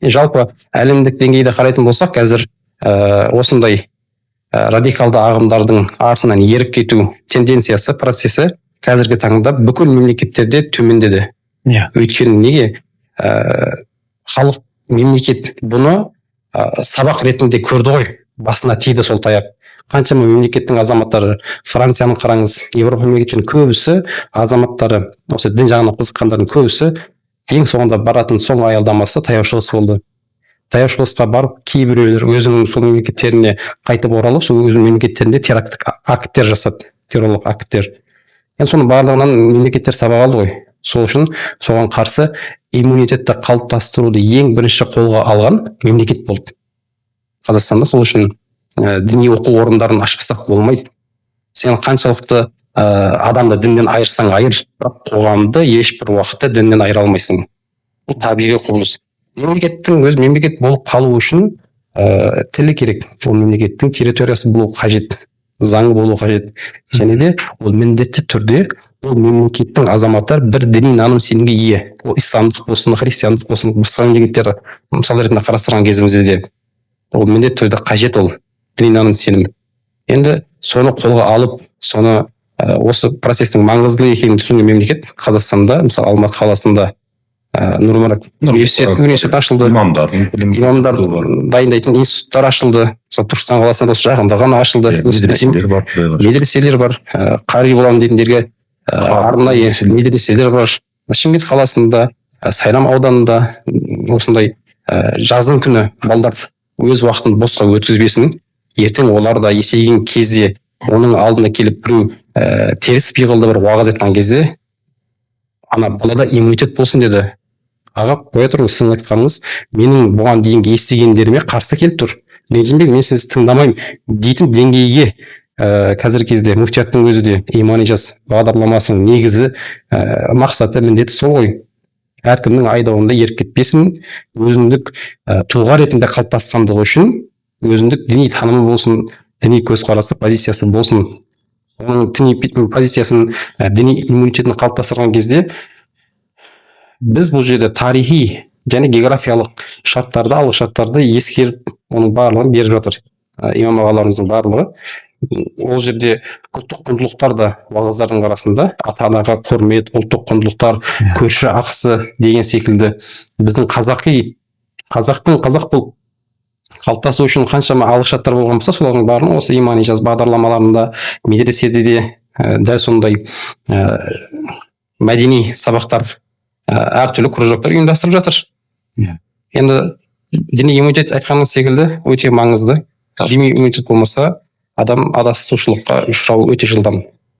Жалпы әлемдік деңгейде қарайтын болсақ, қазір осындай радикалды ағымдардың артынан еріп кету тенденциясы, процесі қазіргі таңда бүкіл мемлекеттерде төмендеді. Өйткені неге? Халық, мемлекет бұны сабақ ретінде көрді ғой, басына тиді сол таяқ. Қаншама мемлекеттің азаматтары, Францияны қараңыз, Европа мемлекеттерінің көбісі азаматтары, осы дін жағына қызыққандардың көбісі ең соңында баратын соңғы аялдамасы Таяу Шығыс болды. Таяу Шығысқа барып, кейбіреулер өзінің сол мемлекеттеріне қайтып оралып, сол өзінің мемлекеттерінде теракттық акттер жасады, террорлық акттер. Енді соның барлығынан мемлекеттер сабақ алды ғой. Сол үшін соған қарсы иммунитетті қалыптастыруды ең бірінші қолға алған мемлекет болды Қазақстанда. Сол үшін діни оқу орындарын ашпасақ болмайды. Сен қаншалықты адамды діннен айырсаң айыр, бірақ қоғамды ешбір уақытта діннен айыра алмайсың. Бұл табиғи құбылыс. Мемлекеттің өз мемлекет болып қалу үшін тілі керек. Ол мемлекеттің территориясы болу қажет, заңы болу қажет. Және де ол міндетті түрде ол мемлекеттің азаматтар бір діни наным сенімге ие. Ол исламдық болсын, христиандық болсын, басқа мемлекеттер мысал ретінде қарастырған кезімізде де ол міндетті түрде қажет, ол діни наным сенім. Енді соны қолға алып, соны осы процестің маңыздылығы екенін түсінген мемлекет Қазақстанда, мысалы Алматы қаласында Нұрмарат университет ашылды, имамдар дайындайтын институттар ашылды. Мысалы Түркістан қаласында осы жақында ғана ашылды, медреселер бар, қари боламын дейтіндерге арнайы медреселер бар. Шымкент қаласында, Сайрам ауданында осындай жаздың күні балдар өз уақытын босқа өткізбесін, ертең олар да есейген кезде оның алдына келіп біреу теріс пиғылды бір уағыз айтқан кезде ана балада иммунитет болсын деді. Аға, қоя тұрыңыз, сіздің айтқаныңыз менің бұған дейінгі естігендеріме қарсы келіп тұр. Ренжімеңіз, мен сізді тыңдамаймын дейтін деңгейге қазіргі кезде мүфтияттың өзі де имани жас бағдарламасының негізі мақсаты, міндеті сол ғой. Әркімнің айдауында еріп кетпесін, өзіндік тұлға ретінде қалыптасқандығы үшін өзіндік діни танымы болсын, діни көзқарасы, позициясы болсын. Оның діни позициясын, діни иммунитетін қалыптастырған кезде біз бұл жерде тарихи және географиялық шарттарды, алғы шарттарды ескеріп, оның барлығын беріп жатыр. Имам ағаларымыздың барлығы. Ол жерде ұлттық құндылықтар да уағыздардың арасында, ата-анаға құрмет, ұлттық құндылықтар, көрші ақысы деген секілді біздің қазақ болып қалыптасу үшін қаншама алғы шарттар болған болса, солардың барлығын осы имани жаз бағдарламаларында, медреседе де дәл сондай мәдени сабақтар, әртүрлі кружоктар ұйымдастырып жатыр. Енді діни иммунитет айтқаныңыз секілді өте маңызды. Діни иммунитет болмаса, адам адасушылыққа ұшырауы өте жылдам.